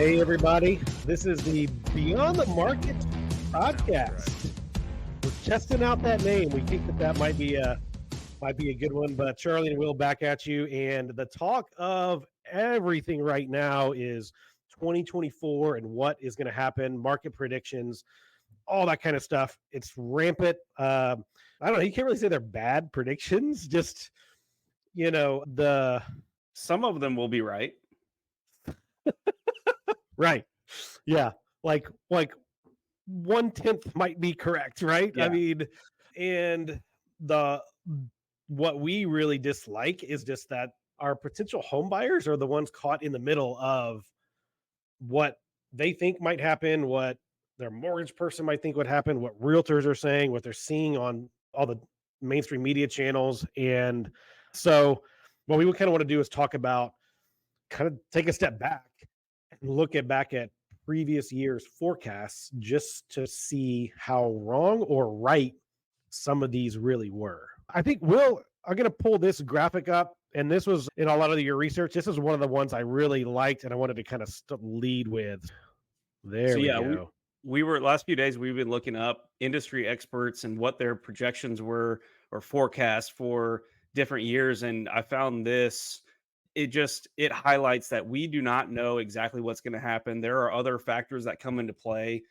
Hey, everybody. This is the Beyond the Market podcast. We're testing out that name. We think that might be a good one, but Charlie and Will back at you. And the talk of everything right now is 2024 and what is going to happen, market predictions, all that kind of stuff. It's rampant. I don't know. You can't really say they're bad predictions. Just, Some of them will be right. Right. Yeah. Like 1/10 might be correct, right? Yeah. I mean, and what we really dislike is just that our potential home buyers are the ones caught in the middle of what they think might happen, what their mortgage person might think would happen, what realtors are saying, what they're seeing on all the mainstream media channels. And so what we kind of want to do is talk about, kind of take a step back and look back at previous years' forecasts just to see how wrong or right some of these really were. I think, Will, I'm going to pull this graphic up, and this was in a lot of your research. This is one of the ones I really liked, and I wanted to kind of lead with. There we go. We were last few days, we've been looking up industry experts and what their projections were or forecasts for different years. And I found this. It highlights that we do not know exactly what's going to happen. There are other factors that come into play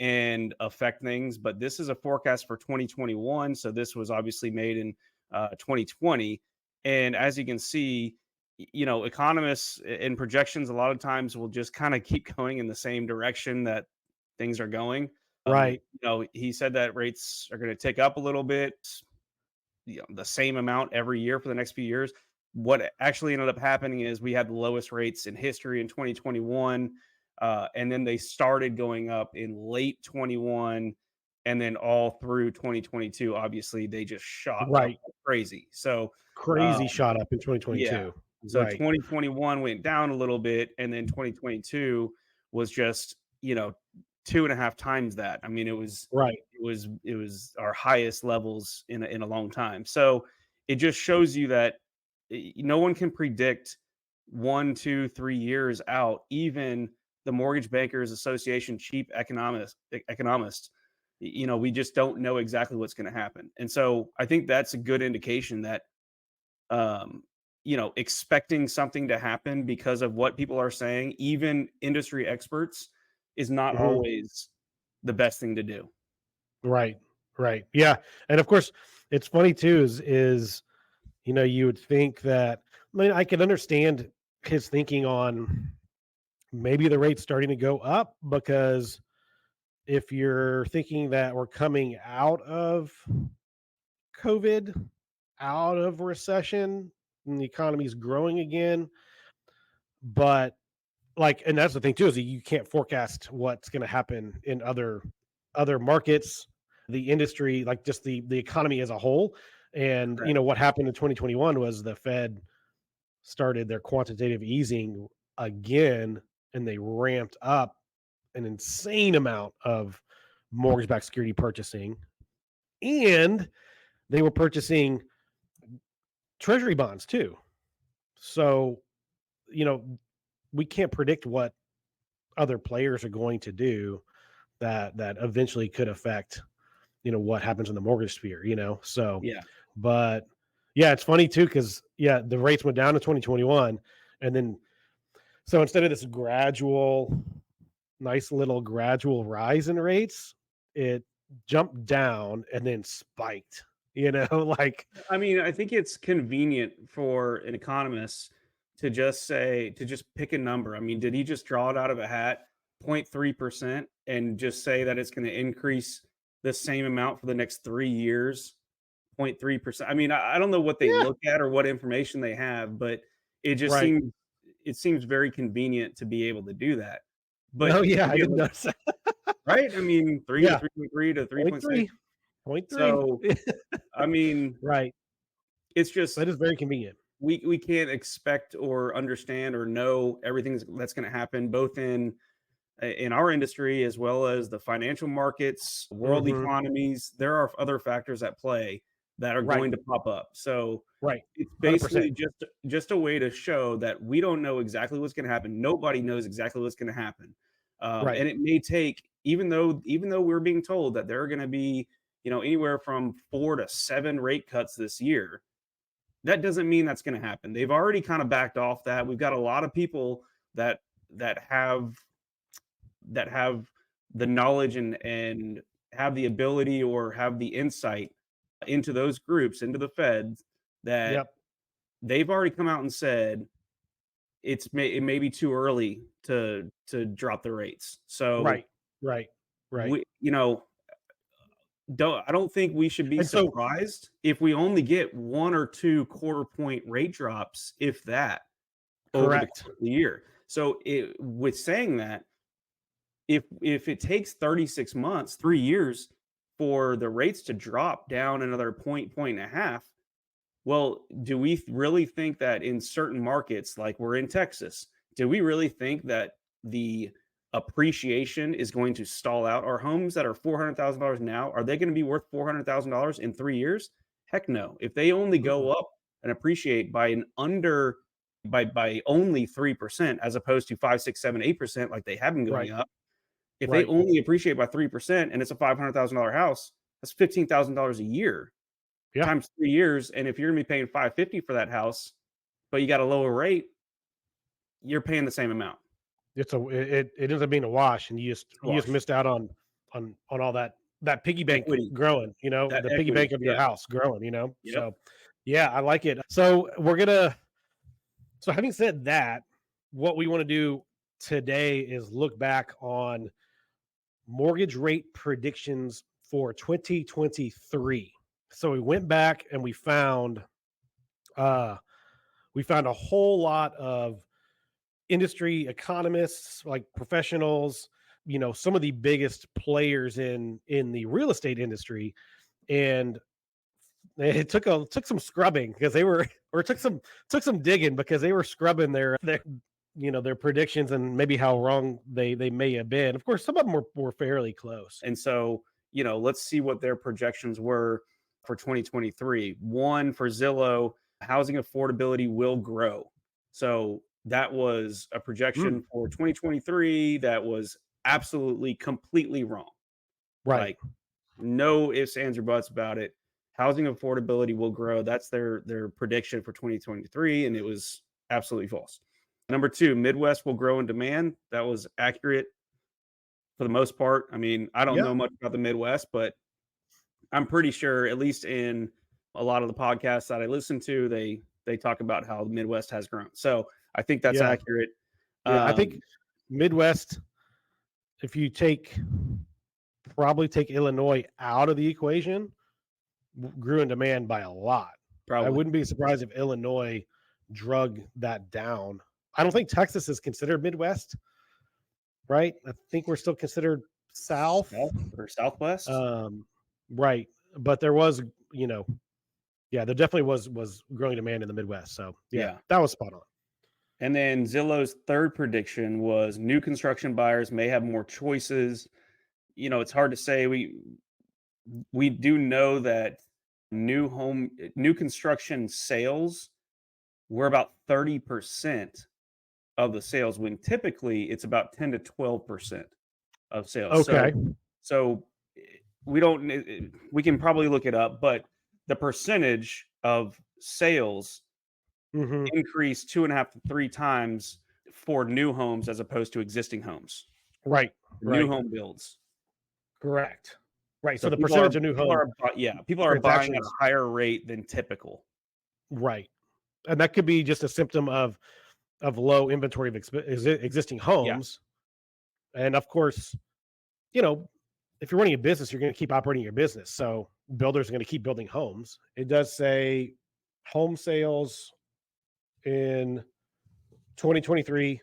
and affect things, but this is a forecast for 2021. So this was obviously made in 2020. And as you can see, economists and projections a lot of times will just kind of keep going in the same direction that things are going. Right. He said that rates are going to tick up a little bit, the same amount every year for the next few years. What actually ended up happening is we had the lowest rates in history in 2021. And then they started going up in late 21. And then all through 2022, obviously, they just shot up like crazy. So shot up in 2022. Yeah. So 2021 went down a little bit. And then 2022 was just, 2.5 times that. I mean, it was our highest levels in a long time. So it just shows you that no one can predict 1, 2, 3 years out. Even the Mortgage Bankers Association chief economist, we just don't know exactly what's going to happen. And so I think that's a good indication that, expecting something to happen because of what people are saying, even industry experts, is not always the best thing to do. Right. Yeah. And of course, it's funny too, is you would think that, I can understand his thinking on maybe the rate's starting to go up, because if you're thinking that we're coming out of COVID, out of recession, and the economy's growing again, but and that's the thing too, is that you can't forecast what's going to happen in other markets, the industry, like just the economy as a whole. And what happened in 2021 was the Fed started their quantitative easing again, and they ramped up an insane amount of mortgage-backed security purchasing, and they were purchasing treasury bonds too. So, we can't predict what other players are going to do that eventually could affect, what happens in the mortgage sphere, so, yeah. But yeah, it's funny too, because the rates went down in 2021, and then so instead of this nice little gradual rise in rates, it jumped down and then spiked. I mean, I think it's convenient for an economist to just pick a number. I mean, did he just draw it out of a hat, 0.3%, and just say that it's going to increase the same amount for the next 3 years? 0.3%. I mean, I don't know what they look at or what information they have, but it just seems very convenient to be able to do that. But I didn't notice that. Right? I mean, 3 to 3.3 to 3.6. 0.3. So, I mean, it's just, that is very convenient. We can't expect or understand or know everything that's going to happen, both in our industry as well as the financial markets, world economies. There are other factors at play that are Right. going to pop up. So Right. it's 100%. basically just a way to show that we don't know exactly what's going to happen. Nobody knows exactly what's going to happen, Right. and it may take even though we're being told that there are going to be anywhere from 4 to 7 rate cuts this year. That doesn't mean that's going to happen. They've already kind of backed off that. We've got a lot of people that that have that have the knowledge and have the ability or have the insight into those groups, into the Feds, that Yep. they've already come out and said it may be too early to drop the rates. So Right. Right. Right. we I don't think we should be And so surprised if we only get 1 or 2 quarter point rate drops, if that, over the correct. course of the year. So with saying that, if it takes 36 months, 3 years for the rates to drop down another point and a half, well, do we really think that in certain markets, like we're in Texas, do we really think that the appreciation is going to stall out? Our homes that are $400,000 now, are they going to be worth $400,000 in 3 years? Heck no. If they only Mm-mm. go up and appreciate by only 3% as opposed to 5, 6, 7, 8% like they have been going Right. up, if they Right. only appreciate by 3% and it's a $500,000 house, that's $15,000 a year Yeah. times 3 years. And if you're gonna be paying 550 for that house, but you got a lower rate, you're paying the same amount. It ends up being a wash, and you just Wash. missed out on all that piggy bank Equity. growing, That the piggy equity. bank of your Yeah. house growing. Yep. So yeah, I like it. So having said that, what we want to do today is look back on mortgage rate predictions for 2023. So we went back and uh we found a whole lot of industry economists, like professionals, some of the biggest players in the real estate industry, and it took some scrubbing because they were or took some digging because they were scrubbing their predictions and maybe how wrong they may have been. Of course, some of them were fairly close. And so, let's see what their projections were for 2023. One, for Zillow, housing affordability will grow. So that was a Mm, projection for 2023 that was absolutely completely wrong. right. Like, no ifs, ands, or buts about it. Housing affordability will grow. That's their prediction for 2023, and it was absolutely false. Number two, Midwest will grow in demand. That was accurate for the most part. I mean, I don't Yeah. know much about the Midwest, but I'm pretty sure, at least in a lot of the podcasts that I listen to, they talk about how the Midwest has grown. So I think that's Yeah. accurate. Yeah. I think Um, Midwest, if you probably take Illinois out of the equation, grew in demand by a lot. I Probably. wouldn't be surprised if Illinois drug that down. I don't think Texas is considered Midwest, right? I think we're still considered South. South or Southwest. Um, right. But there was, you know, yeah, there definitely was growing demand in the Midwest. So yeah, Yeah. that was spot on. And then Zillow's third prediction was new construction buyers may have more choices. It's hard to say. We do know that new construction sales were about 30% of the sales, when typically it's about 10 to 12% of sales. Okay. So we don't we can probably look it up, but the percentage of sales Hmm. increased 2.5 to 3 times for new homes as opposed to existing homes, Right. new Right. home builds. Correct. Right. So So the percentage of new home people are buying at a transactions, higher rate than typical. right. And that could be just a symptom of low inventory of existing Yeah, homes. And of course, you know, if you're running a business, you're going to keep operating your business. So builders are going to keep building homes. It does say home sales in 2023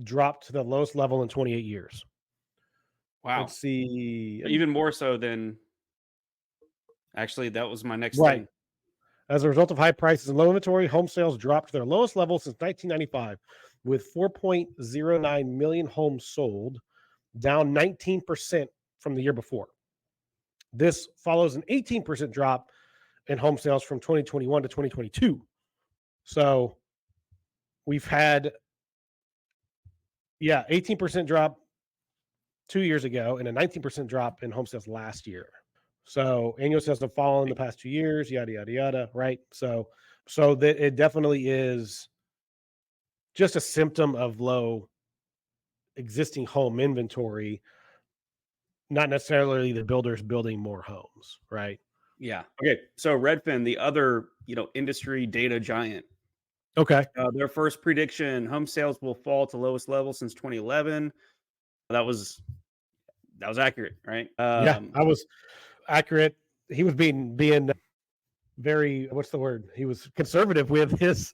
dropped to the lowest level in 28 years. wow. Let's see. Even more so than actually, that was my next Right. thing. As a result of high prices and low inventory, home sales dropped to their lowest level since 1995, with 4.09 million homes sold, down 19% from the year before. This follows an 18% drop in home sales from 2021 to 2022. So we've had, yeah, 18% drop 2 years ago and a 19% drop in home sales last year. So annual sales have fallen the past 2 years, yada yada yada, right? So that it definitely is just a symptom of low existing home inventory, not necessarily the builders building more homes, right? Yeah. Okay. So Redfin, the other, industry data giant, Okay. their first prediction: home sales will fall to lowest level since 2011. That was accurate, right? Yeah, I was accurate. He was being very, what's the word? He was conservative with his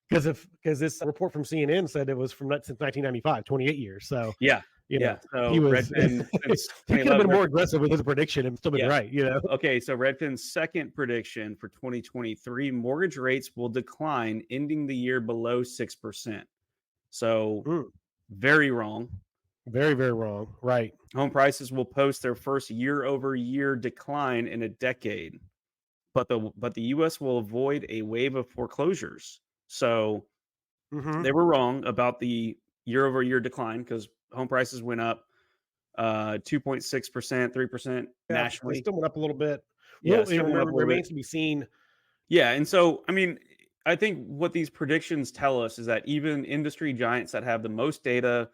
because this report from CNN said it was from since 1995, 28 years. So, Yeah, you know, yeah. he So was Redfin since he could have 2011. been more aggressive with his prediction and still been Yeah. right, you know. Okay, so Redfin's second prediction for 2023: mortgage rates will decline, ending the year below 6%. So Mm, very wrong. very, very wrong. Right. Home prices will post their first year-over-year decline in a decade, but the US will avoid a wave of foreclosures. So Hmm. they were wrong about the year-over-year decline because home prices went up 2.6%, 3% Yeah, they nationally. still went up a little bit. Yeah, Well, still went up a little bit. remains to be seen. Yeah, and so, I mean, I think what these predictions tell us is that even industry giants that have the most data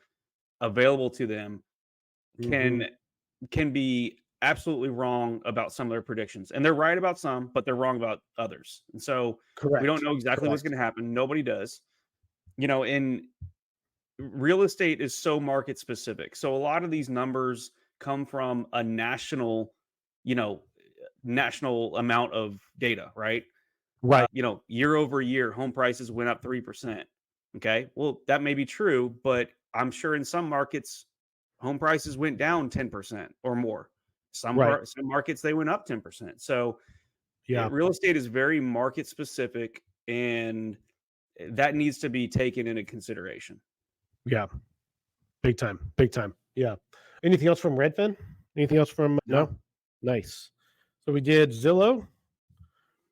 available to them Hmm. can be absolutely wrong about some of their predictions. And they're right about some, but they're wrong about others. And so we don't Correct. know exactly what's going Correct. to happen. Nobody does. And real estate is so market specific. So a lot of these numbers come from a you know, national amount of data, right? Right. Year over year, home prices went up 3%. Okay. Well, that may be true, but I'm sure in some markets, home prices went down 10% or more. Right. Some markets they went up 10%. So Yeah. real estate is very market specific, and that needs to be taken into consideration. Yeah. Big time. Big time. Yeah. Anything else from Redfin? Anything else from No. no? Nice. So we did Zillow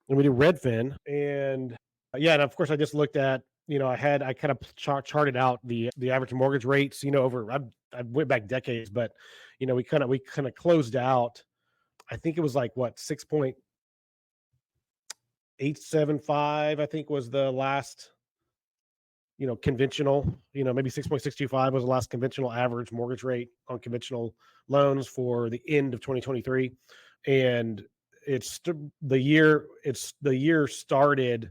and we did Redfin, and yeah, and of course I just looked at, I kind of charted out the average mortgage rates, over I went back decades, but we kind of closed out. I think it was like what 6.875. I think was the last, conventional, maybe 6.625 was the last conventional average mortgage rate on conventional loans for the end of 2023. And the year started,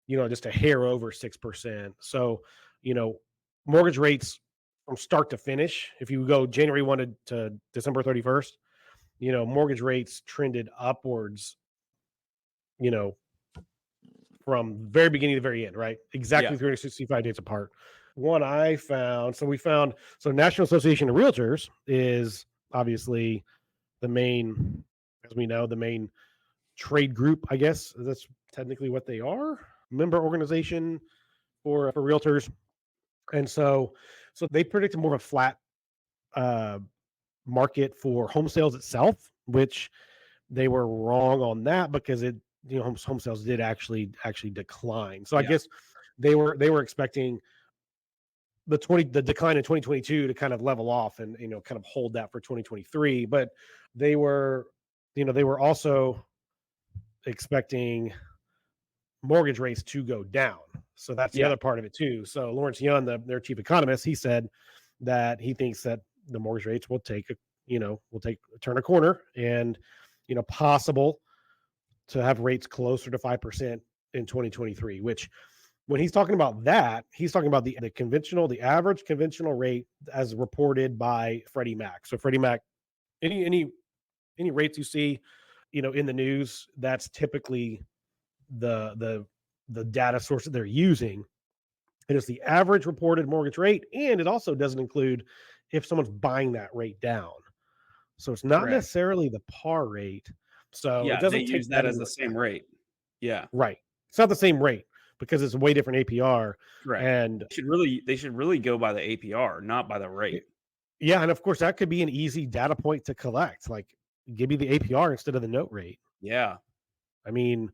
just a hair over 6%. So, you know, mortgage rates from start to finish, if you go January 1 to December 31st, mortgage rates trended upwards, you know, from very beginning to very end, right? Yeah. Exactly 365 days apart. One I found, so National Association of Realtors is obviously the main, as we know, the main trade group, I guess. That's technically what they are. Member organization for realtors. And so they predicted more of a flat uh market for home sales itself, which they were wrong on that because home sales did actually decline. So I Yeah. guess they were expecting the decline in 2022 to kind of level off and kind of hold that for 2023, but they were they were also expecting mortgage rates to go down. So that's the Yeah. other part of it too. So Lawrence Young, their chief economist, he said that he thinks that the mortgage rates will turn a corner, and possible to have rates closer to 5% in 2023, which when he's talking about that, he's talking about the average conventional rate as reported by Freddie Mac. So Freddie Mac, any rates you see, in the news, that's typically the data source that they're using. It is the average reported mortgage rate, and it also doesn't include if someone's buying that rate down. So it's not Correct. necessarily the par rate. So it Yeah. They doesn't use take that that as into the account. same rate. Yeah. Right. It's not the same rate because it's a way different APR. Correct. And They should really go by the APR, not by the it- rate. yeah, and of course that could be an easy data point to collect. Like, give me the APR instead of the note rate. Yeah. I mean,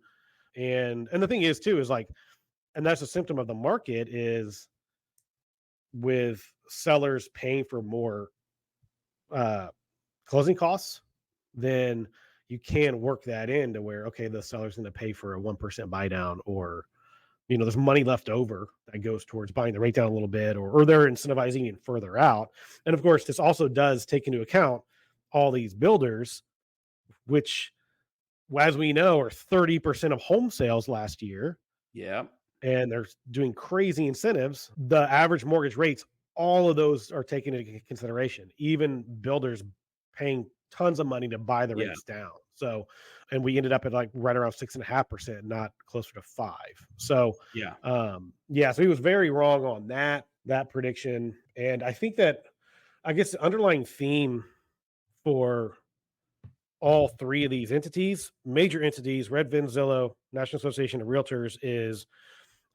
and the thing is too is like, and that's a symptom of the market is with sellers paying for more uh closing costs, then you can work that in to where okay, the seller's going to pay for a 1% buy down, or there's money left over that goes towards buying the rate down a little bit, or they're incentivizing it further out. And of course, this also does take into account all these builders, which, as we know, are 30% of home sales last year, Yeah. and they're doing crazy incentives. The average mortgage rates, all of those are taken into consideration, even builders paying tons of money to buy the Yeah. rates down. So, and we ended up at like right around 6.5%, not closer to 5. So, Yeah. yeah, so he was very wrong on that prediction. And I think that, I guess, the underlying theme for all three of these entities, major entities, Redfin, Zillow, National Association of Realtors, is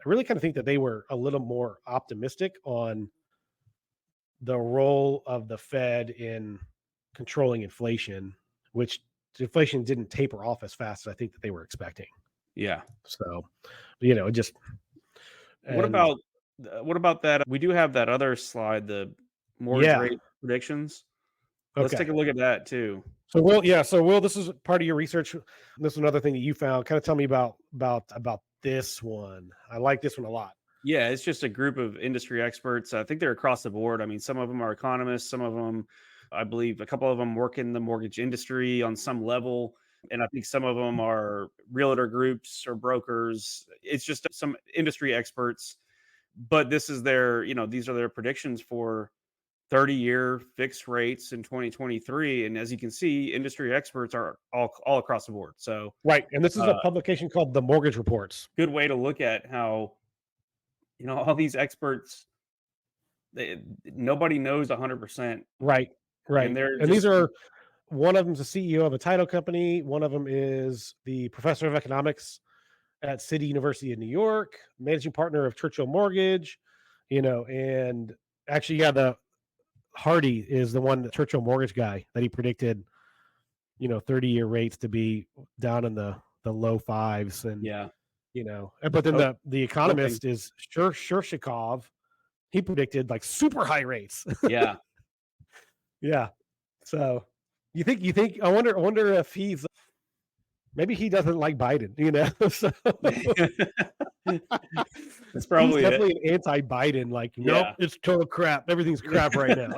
I really kind of think that they were a little more optimistic on the role of the Fed in controlling inflation, which inflation didn't taper off as fast as I think that they were expecting. Yeah. So, just What and about what about that? We do have that other slide, the mortgage yeah, rate predictions. Let's take okay. a look at that too. So Will, this is part of your research. This is another thing that you found. Kind of tell me about this one. I like this one a lot. Yeah, it's just a group of industry experts. I think they're across the board. I mean, some of them are economists, some of them, I believe, a couple of them work in the mortgage industry on some level, and I think some of them are realtor groups or brokers. It's just some industry experts, but this is their, these are their predictions for 30-year fixed rates in 2023, and as you can see, industry experts are all across the board. So, Right, and this is a uh, publication called the Mortgage Reports. good way to look at how all these experts, nobody knows 100%, Right, and right. they're And these just are one of them's the CEO of a title company. One of them is the professor of economics at City University of New York, managing partner of Churchill Mortgage. And actually, yeah, the Hardy is the one, the Churchill Mortgage guy that he predicted, 30-year rates to be down in the low fives, and yeah, but then hope the hoping, economist is Shurshikov. He predicted like super high rates. yeah. Yeah. So you think I wonder if maybe he doesn't like Biden. So That's he's probably it. definitely an anti-Biden, like, nope, Yeah. it's total crap. Everything's crap right now.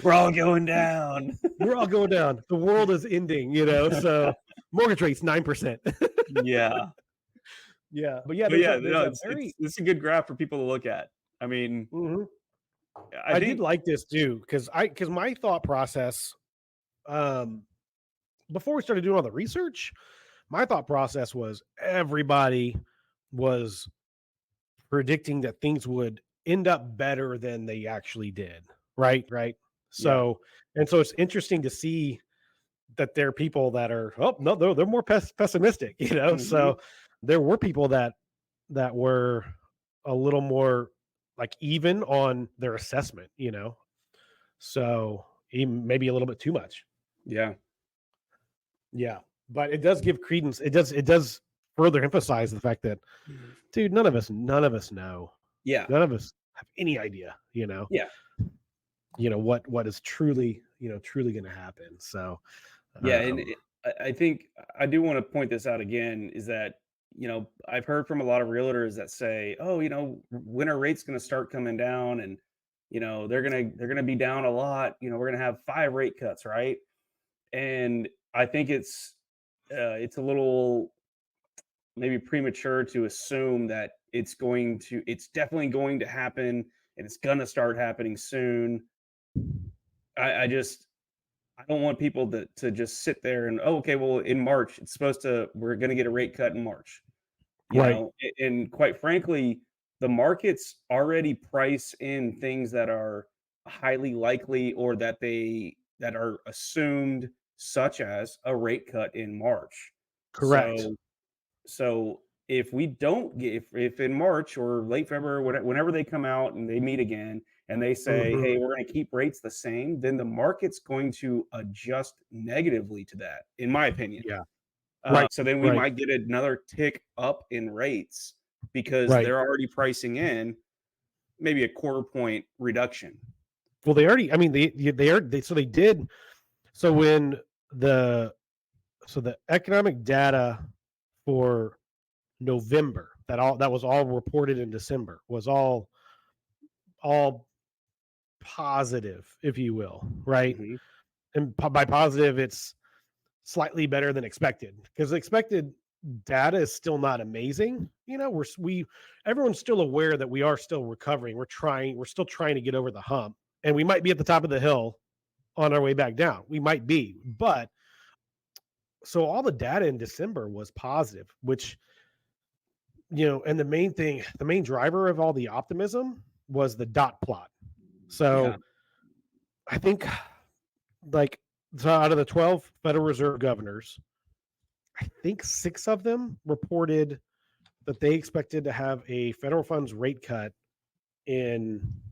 We're all going down. We're all going down. The world is ending. So mortgage rates 9%. Yeah. Yeah. But yeah, But there's a yeah, there's no, a it's very it's a good graph for people to look at. I mean, Mhm. I I did think like this too, because my thought process, um, before we started doing all the research, my thought process was everybody was predicting that things would end up better than they actually did. Right. Right. yeah. So it's interesting to see that there are people that are, oh no, they're more pessimistic. Mhm. So there were people that were a little more like even on their assessment. So even maybe a little bit too much. Yeah. Yeah. But it does give credence. It does further emphasize the fact that, dude, none of us know. Yeah. None of us have any idea, Yeah. what is truly going to happen. So, Yeah, and um, I think I do want to point this out again is that, I've heard from a lot of realtors that say, "Oh, when are rates going to start coming down?" And they're going to be down a lot. We're going to have 5 rate cuts, right? And I think it's a little maybe premature to assume that it's definitely going to happen and it's going to start happening soon. I just I don't want people to just sit there and, oh, okay, well, in March, we're going to get a rate cut in March, right. and quite frankly, the markets already price in things that are highly likely or that are assumed, such as a rate cut in March. Correct. So, so if we don't get, if in March or late February, whenever they come out and they meet again, and they say, Mhm. "Hey, we're going to keep rates the same," then the market's going to adjust negatively to that, in my opinion. Yeah. Right. So then we Right. might get another tick up in rates because Right. they're already pricing in maybe a quarter point reduction. Well, they already. I mean, they are. So they did. So when the the economic data for November, that was all reported in December, was all positive, if you will, right? Mhm. And by positive, it's slightly better than expected, because expected data is still not amazing. You know, we everyone's still aware that we are still recovering. We're still trying to get over the hump, and we might be at the top of the hill on our way back down. We might be, but so all the data in December was positive, which, and the main driver of all the optimism was the dot plot. Yeah. So I think, like, so out of the 12 Federal Reserve governors, I think 6 of them reported that they expected to have a federal funds rate cut in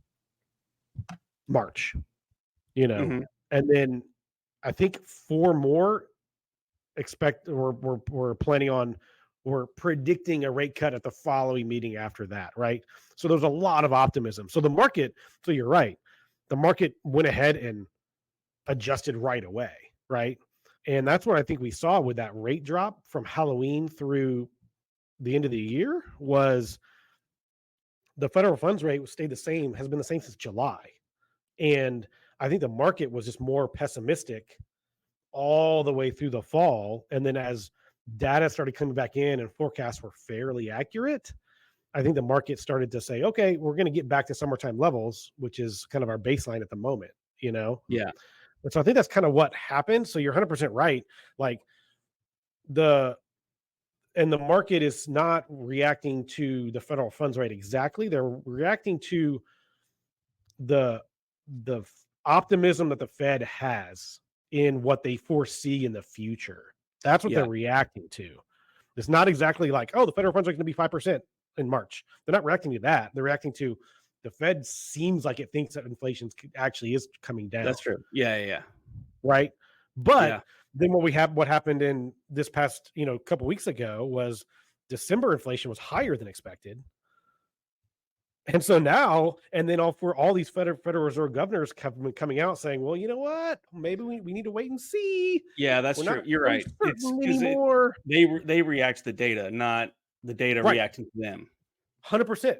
March, you know. Mhm. And then I think 4 more expect or we're planning on we're predicting a rate cut at the following meeting after that, right? So there's a lot of optimism. So the market, so you're right. The market went ahead and adjusted right away, right? And that's what I think we saw with that rate drop from Halloween through the end of the year was the federal funds rate stayed the same, has been the same since July. And I think the market was just more pessimistic all the way through the fall. And then as data started coming back in and forecasts were fairly accurate, I think the market started to say, okay, we're going to get back to summertime levels, which is kind of our baseline at the moment, you know? Yeah. And so I think that's kind of what happened. So you're 100% right. Like the, and the market is not reacting to the federal funds rate exactly. They're reacting to the optimism that the Fed has in what they foresee in the future. That's what they're Yeah. reacting to. It's not exactly like, oh, the federal funds are going to be 5% in March. They're not reacting to that. They're reacting to the Fed seems like it thinks that inflation actually is coming down, That's true. Yeah, yeah, yeah. right? But Yeah. then what happened in this past, couple weeks ago was December inflation was higher than expected. And so now, and then for all these Federal Reserve governors coming out saying, well, you know what? Maybe we need to wait and see. Yeah, that's We're not true. You're so right. It's certain 'cause anymore. they react to the data, not the data Right. reacting to them. 100%.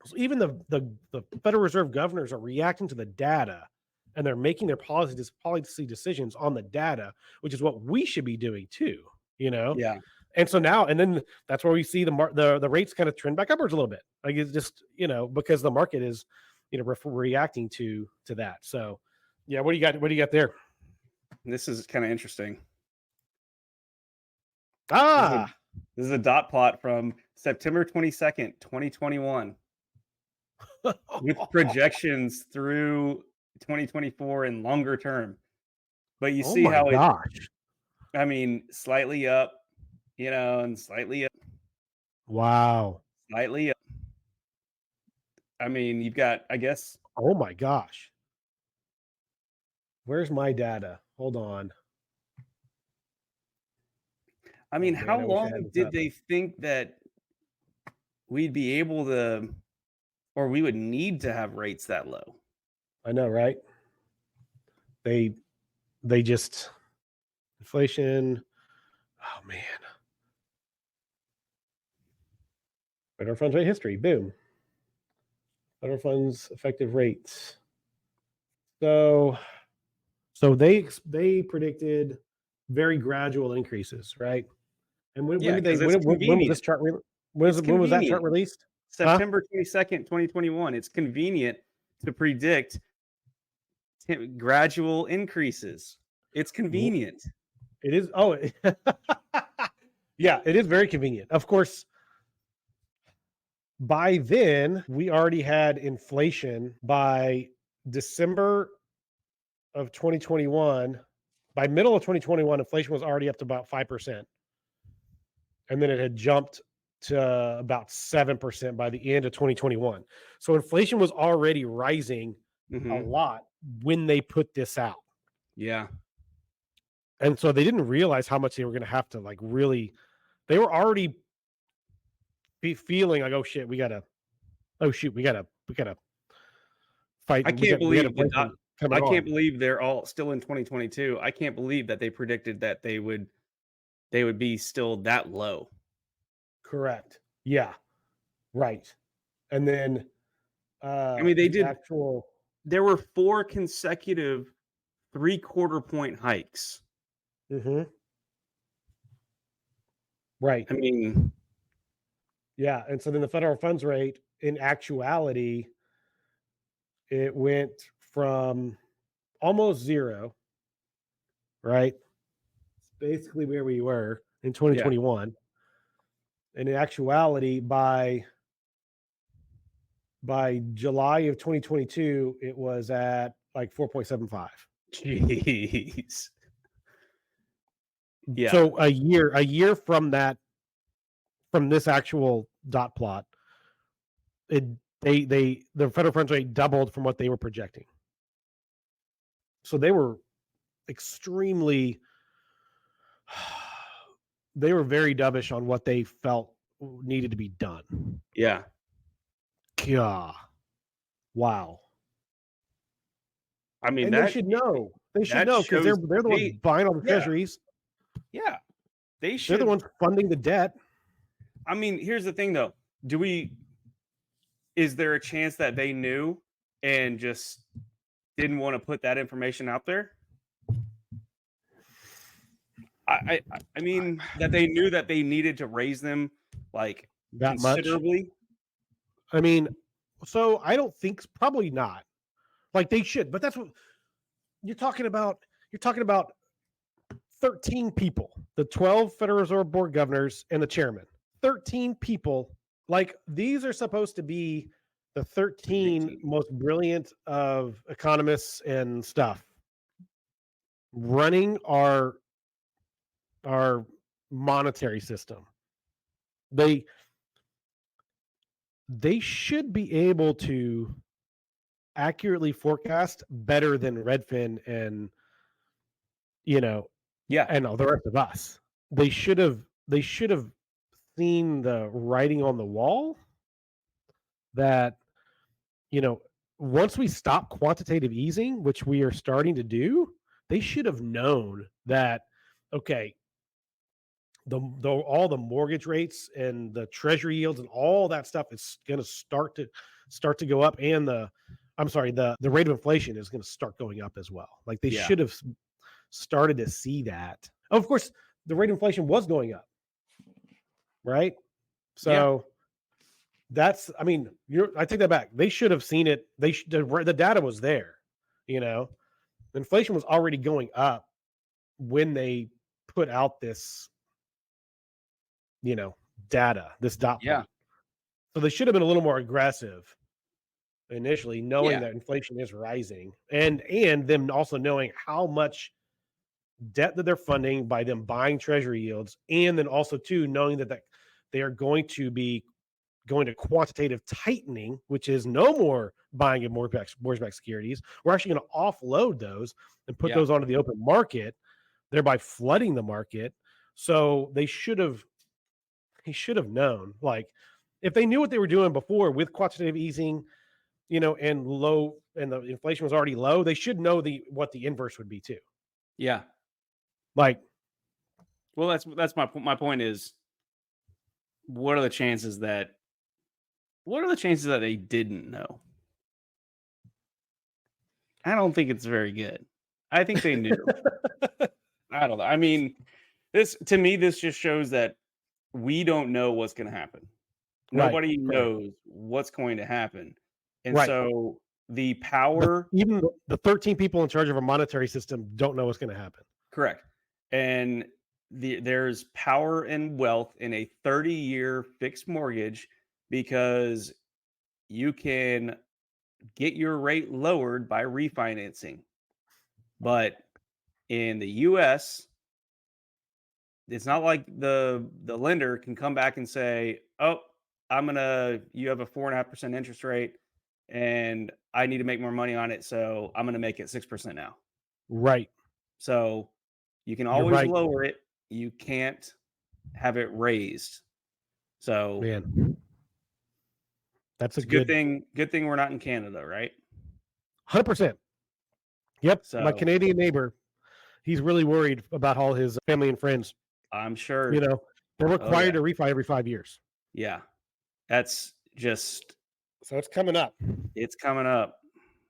So even the Federal Reserve governors are reacting to the data, and they're making their policy decisions on the data, which is what we should be doing too, you know? Yeah. And so now, and then that's where we see the rates kind of trend back upwards a little bit. Like it's just, because the market is, reacting to that. So yeah, what do you got? What do you got there? This is kinda interesting. This is a Ah, this is a dot plot from September 22nd, 2021, with projections through 2024 and longer term. But you oh see my how it gosh. I mean, slightly up, and Wow. slightly up. I mean, you've got, I guess Oh my gosh. Where's my data? Hold on. I Oh mean, man, how I wish I had long this did up. they think that we'd be able to or we would need to have rates that low? I know, right? They they just inflation. Oh man. Federal funds rate history. Boom. Federal funds effective rates. So they predicted very gradual increases, right? And when Yeah, did they because it's when was this convenient. chart It's when was that chart convenient. released? Huh? September 22nd, 2021. It's convenient to predict gradual increases. It's W- convenient. It is. Oh, yeah, it is very convenient. Of course, by then we already had inflation by December of 2021. By middle of 2021, inflation was already up to about 5%. And then it had jumped to about 7% by the end of 2021. So inflation was already rising a Hmm. lot when they put this out. Yeah. And so they didn't realize how much they were going to have to like really, they were already be feeling like, oh shit, oh shoot, we gotta fight. I can't We got believe the inflation coming I can't on. believe they're all still in 2022. I can't believe that they predicted that they would be still that low. Correct. Yeah. Right. And then I mean, they the did actual there were 4 consecutive 3/4 point hikes. mhm, right. I mean, Yeah. And so then the federal funds rate in actuality, it went from almost zero, right? It's basically where we were in yeah. 2021. And in actuality, by July of 2022, it was at like 4.75. Jeez. Yeah. So a year from that, from this actual dot plot, it the federal funds rate doubled from what they were projecting. So they were extremely they were very dovish on what they felt needed to be done. Yeah. Yeah. Wow. I mean, And they should know. They should that know because shows they're the ones they buying all the yeah, treasuries. yeah. They They're the should ones funding the debt. I mean, here's the thing though. Do we is there a chance that they knew and just didn't want to put that information out there? I mean that they knew that they needed to raise them like That much. considerably. I mean, so I don't think probably not. Like they should, but that's what you're talking about. You're talking about 13 people, the 12 Federal Reserve Board governors and the chairman. 13 people. Like these are supposed to be the The big 13 team. most brilliant of economists and stuff running our monetary system. They they should be able to accurately forecast better than Redfin and you know Yeah. and all the rest of us. They should have seen the writing on the wall that you know once we stop quantitative easing, which we are starting to do, they should have known that okay, the all the mortgage rates and the treasury yields and all that stuff is going to start to go up and the I'm sorry, the rate of inflation is going to start going up as well. Like they Yeah. should have started to see that. Of course, the rate of inflation was going up, right? Yeah. So that's I mean, I take that back. They should have seen it. The data was there, you know. Inflation was already going up when they put out this, you know, data, this dot Yeah. plot. So they should have been a little more aggressive initially, knowing Yeah. that inflation is rising and them also knowing how much debt that they're funding by them buying treasury yields, and then also too knowing that they are going to be going to quantitative tightening, which is no more buying of mortgage-backed securities. We're actually going to offload those and put Yeah. those onto the open market, thereby flooding the market. So he should have known, like, if they knew what they were doing before with quantitative easing, and the inflation was already low, they should know what the inverse would be too. Yeah. Like, Well, that's my point is what are the chances that they didn't know? I don't think it's very good. I think they knew. I don't know. I mean, this to me, this just shows that we don't know what's going to happen. right, Nobody right, knows what's going to happen. And right. so the The power, even the 13 people in charge of a monetary system don't know what's going to happen. correct. And there's power and wealth in a 30-year fixed mortgage because you can get your rate lowered by refinancing. But in the US, it's not like the lender can come back and say, oh, you have a 4.5% interest rate and I need to make more money on it. So I'm going to make it 6% now. Right. So you can You're always right, lower it. You can't have it raised. So man. That's a it's a good good thing. Good thing we're not in Canada, right? 100%. Yep. My So Canadian neighbor, he's really worried about all his family and friends. I'm You sure. know, they're Oh required yeah. to refi every 5 years. Yeah. That's just So it's coming up. it's coming up.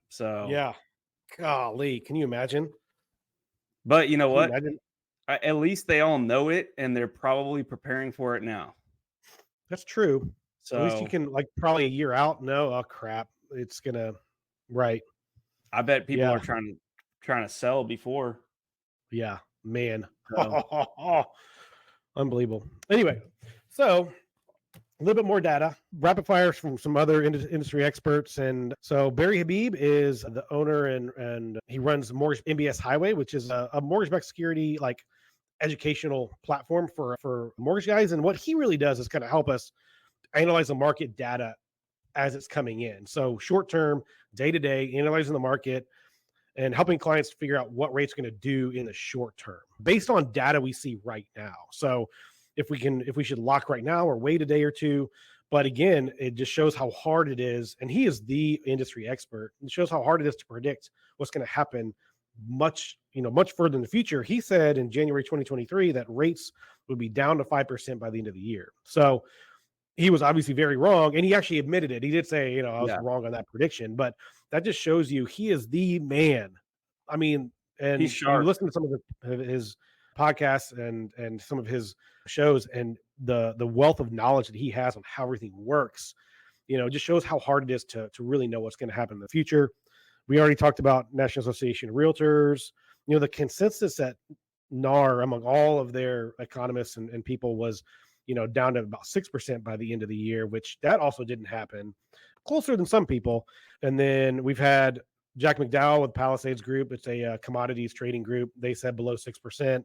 So, Yeah. Golly. Can you imagine? but you know Can you what? imagine? At least they all know it and they're probably preparing for it now. That's true. At least you So can, like, probably a year out know, oh crap, it's gonna right. I bet people Yeah. are trying to sell before. Yeah. Man. So Unbelievable. Anyway, so a little bit more data, rapid fires from some other industry experts. And so Barry Habib is the owner and he runs Mortgage MBS Highway, which is a mortgage-backed security like educational platform for mortgage guys. And what he really does is kind of help us analyze the market data as it's coming in. So short term, day to day, analyzing the market and helping clients figure out what rate's going to do in the short term based on data we see right now. So if we should lock right now or wait a day or two. But again, it just shows how hard it is. And he is the industry expert. It shows how hard it is to predict what's going to happen much further in the future. He said in January 2023 that rates would be down to 5% by the end of the year. So he was obviously very wrong, and he actually admitted it. He did say, I was yeah, wrong on that prediction, but that just shows you he is the man. I mean, he's and you sharp. listen to some of his podcasts and some of his shows, and the wealth of knowledge that he has on how everything works, just shows how hard it is to really know what's going to happen in the future. We already talked about National Association of Realtors. The consensus at NAR among all of their economists and people was, down to about 6% by the end of the year, which that also didn't happen. Closer than some people. And then we've had Jack McDowell with Palisades Group. It's a commodities trading group. They said below 6%.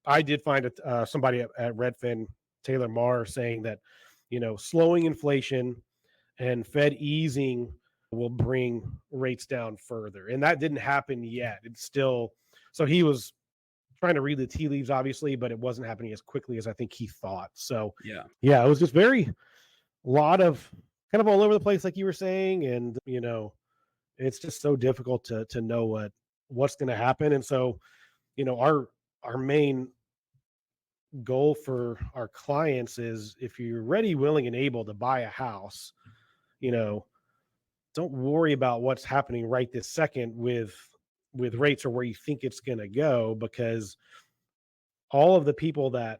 I did find somebody at Redfin, Taylor Marr, saying that, slowing inflation and Fed easing will bring rates down further. And that didn't happen yet. It's still, so he was trying to read the tea leaves, obviously, but it wasn't happening as quickly as I think he thought. So, Yeah. yeah, it was just a lot of kind of all over the place, like you were saying. And, it's just so difficult to know what's going to happen. And so, our main goal for our clients is if you're ready, willing, and able to buy a house, you know, don't worry about what's happening right this second with rates or where you think it's going to go, because all of the people that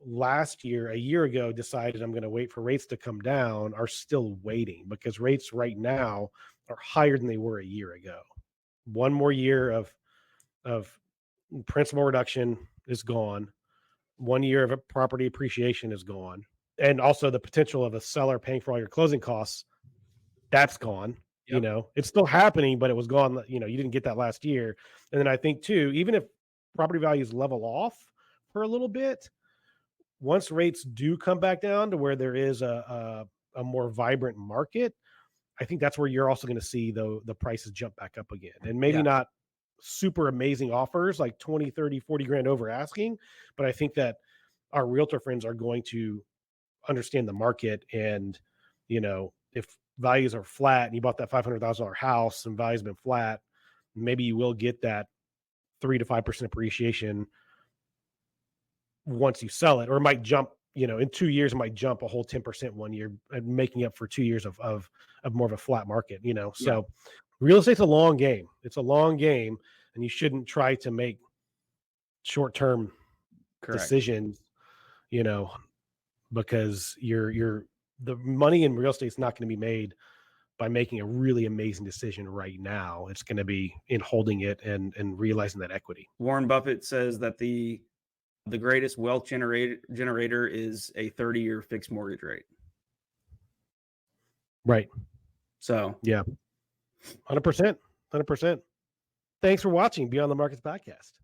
a year ago decided I'm going to wait for rates to come down are still waiting, because rates right now are higher than they were a year ago. One more year of principal reduction is gone. 1 year of a property appreciation is gone. And also the potential of a seller paying for all your closing costs, that's gone. Yep. It's still happening, but it was gone. You didn't get that last year. And then I think too, even if property values level off for a little bit, once rates do come back down to where there is a more vibrant market, I think that's where you're also going to see the prices jump back up again. And maybe Yeah. not super amazing offers like 20, 30, 40 grand over asking, but I think that our realtor friends are going to understand the market. And, if values are flat and you bought that $500,000 house and value's been flat, maybe you will get that 3 to 5% appreciation once you sell it, or it might jump, in 2 years, it might jump a whole 10% 1 year, making up for 2 years of more of a flat market, Yeah. so real estate's a long game. It's a long game, and you shouldn't try to make short-term Correct. decisions, you know, because the money in real estate is not going to be made by making a really amazing decision right now. It's going to be in holding it and realizing that equity. Warren Buffett says that the greatest wealth generator is a 30-year fixed mortgage rate. Right. So, Yeah. 100%. 100%. Thanks for watching Beyond the Markets podcast.